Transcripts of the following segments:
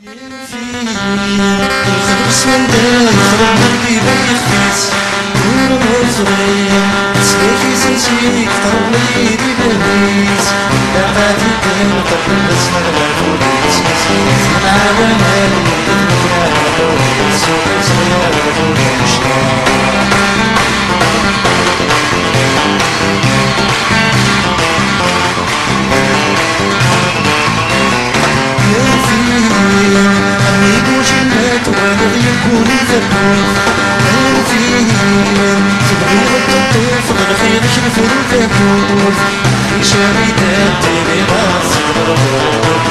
بسم الله يخرب قلبي بيخيس نور صغير سلاكي سنسيك طولي لي بهيس لا غادي كان قبل بس نغلى فوقيس نعاون هالي نتمنى فوقيس صغير فوقيس يكون ذبوح أنا فيه تبغي الطوف غير خير شرف الذبوح في شريدات تيري راسي ضربوح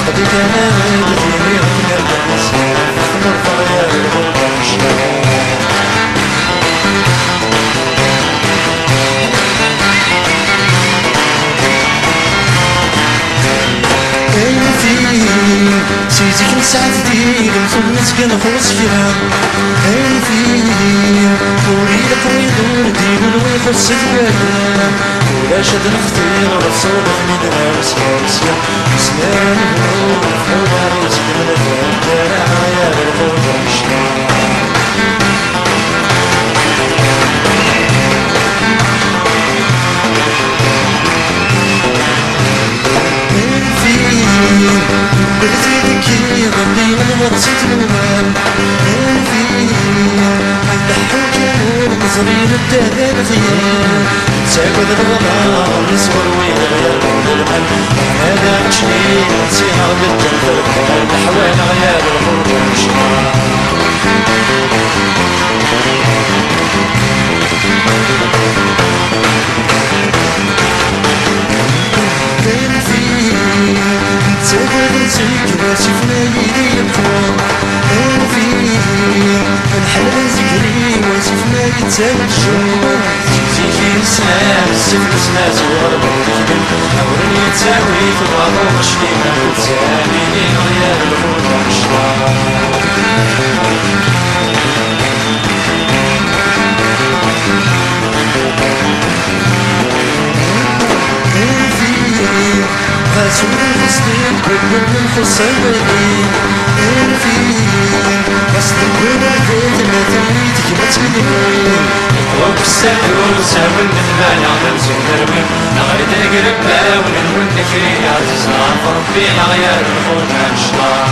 خديك أنا بديني غير الناس مرفع يا الغربة سيزيك نسعد دير نخلص كنخلص فيها هاي فيه وريد قوي دور دير ويخص الوالد ولا شد نختير رسول من الرسول سلام نور فوضى رزق من الوالد يا الفوضى بلدك يغني والمرسيت المال الحوك نور صغير الدهر خيال ساكد الغلا والنسور ويغير المال هذا عشني نسيها بالتنفر الحوال غيار الخروج شفنا يدي الفوق أنا فيه الحلال زكري وشفنا يتساوي الشوق زيكي السلام السفل سنا زوار بكتبن أورن يتساوي في الغضو مشلينا وتسالي لين غيار الغضو مشلينا فاسور الفصلين كل من خصوصين أنا فيه قصد كل البيت ما تميت كما تمنين وقف السحور وساول نتبع نعمل زهرمين نغرد القربة وننول نكري عزيزنا فربي نغير الخوض مشلا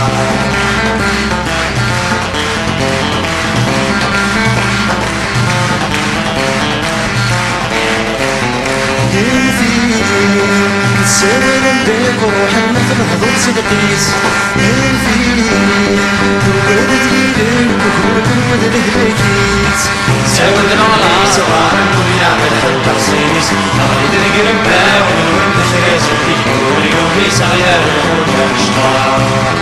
سيرنا نديك وروحنا مثل حضور صدقيس مين فيه وقلت ليلين وكلك المدن هليكيس ساود الغلاس وغارن ويعمل حتى خصيص نغيد القربة ونور النخيس وكيكور يومي سغير الخوض مشطار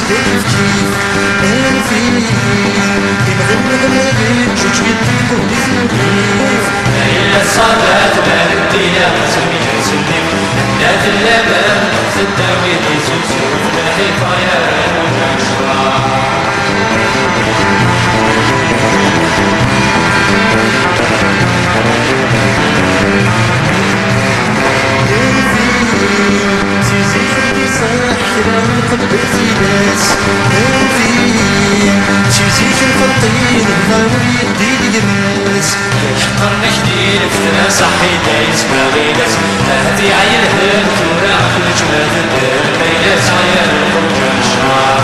كيف أنا فيه يبغي غير جوج بيديك وديك كيف هي الصلاة باردية سمية سلم ذات اللبن في الداوي زوزو من الحفاية قرن جديد فتنا صحي دايس باغيلس هدي عيل هل تورا في الجمال الدير بيلس عيال الخرج الشعار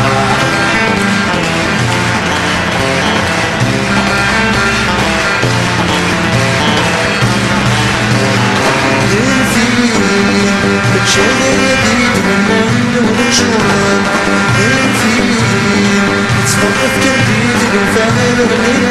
بتشغل يديد من منه ونشوان فيه تصرف كبير وفعل الغنية